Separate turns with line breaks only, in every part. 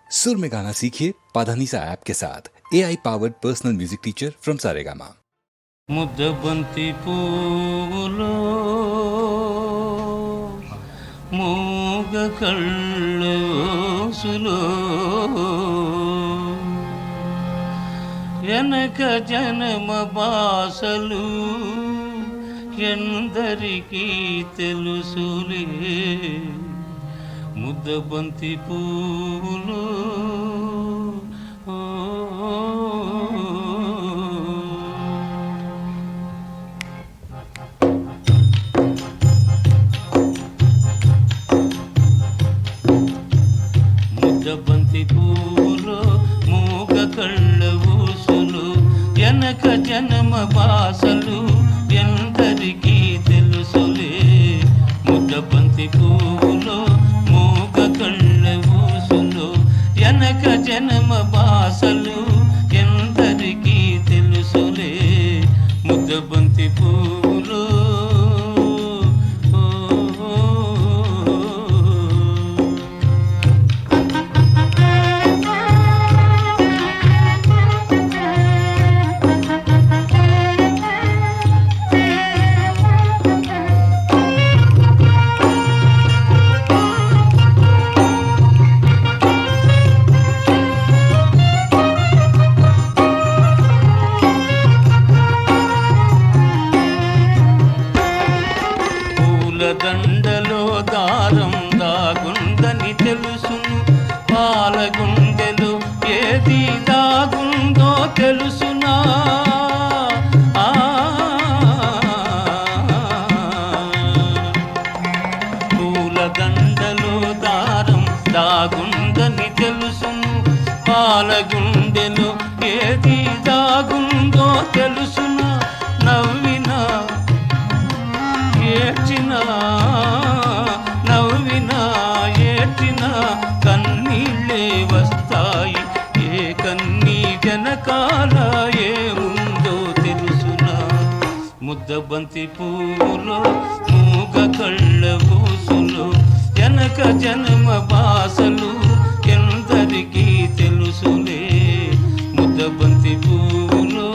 सुर में गाना सीखिए पाधानीसा ऐप के साथ AI powered personal music teacher from Saregama.
ముద్దబంతి పూలో మూగ కళ్ళోసులో ఎనక జనమ బాసలు ఎందరికీ తెలుసులే ముద్దబంతి పూలో ముద్దబంతి పూలో మూగ కళ్ళ ఊసులు ఎనక జనమ బాసలు ఎందరికీ తెలుసులే ముద్దబంతి పూలో మూగ కళ్ళ ఊసులు ఎనక జనమ బాసలు ఎందరికీ తెలుసులే ముద్దబంతి పూలో దండలో దారం దాగుందని తెలుసును పాలగుండెలో ఏది దాగుందో తెలుసునా పూల దండలో దారం దాగుందని తెలుసును పాలగుండెలో ఏది దాగుందో తెలుసునా నవ్వినా ఏడ్చినా నవ్వినా ఏడ్చినా కన్నీళ్ళే వస్తాయి ఏ కన్నీ వెనకాల ఏముందో తెలుసునా ముద్దబంతి పూలో మూగ కళ్ళ ఊసులు వెనక జన్మ బాసలు ఎందరికీ తెలుసులే ముద్దబంతి పూలో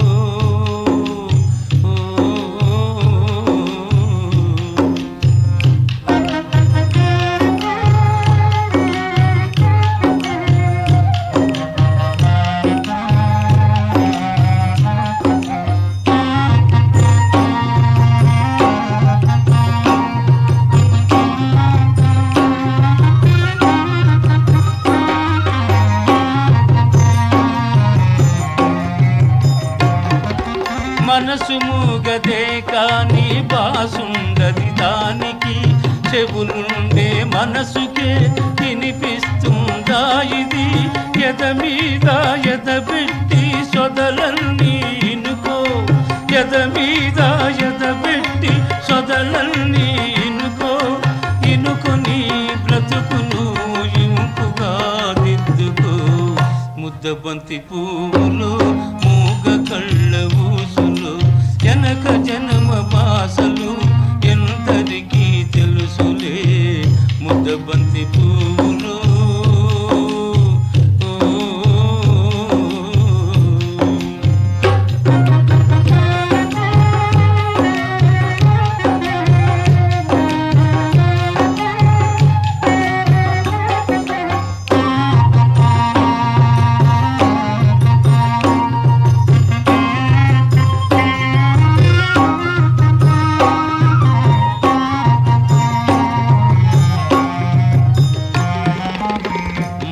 మనసు మూగదే కాని బాసుండది దానికి చెవులుండే మనసుకే వినిపిస్తుందా ఇది ఎద మీద ఎదబెట్టి సొదలన్నీ ఇనుకో ఎద మీద ఎదబెట్టి సొదలన్నీ ఇనుకో ఇనుకొని బ్రతుకును ఇంపుగా దిద్దుకో ముద్దబంతి పూలు మూగ కళ్ళ ఊసులు వెనక జన్మ బాసలు ఎందరికీ తెలుసులే ముద్దబంతి పూలు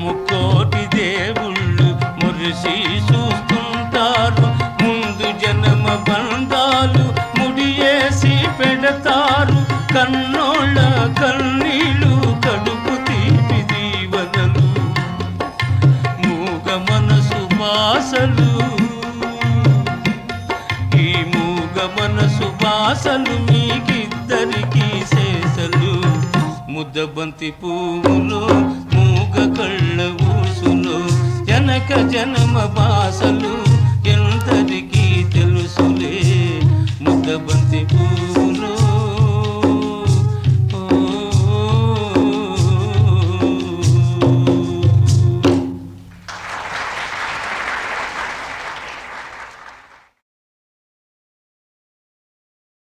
ముక్కోటి దేవుళ్ళు మురిసి చూస్తుంటారు ముందు జన్మ బంధాలు ముడియేసి పెడతారు కన్నోళ్ళ కన్నీళ్ళు కడుపు తీపి దీవెనలు మూగ మనసు బాసలు ఈ మూగ మనసు బాసలు మీకిద్దరికీ శేషలు ముద్దబంతి పువ్వులో మూగ కళ్ళ ఊసులో వెనక జన్మ బాసలు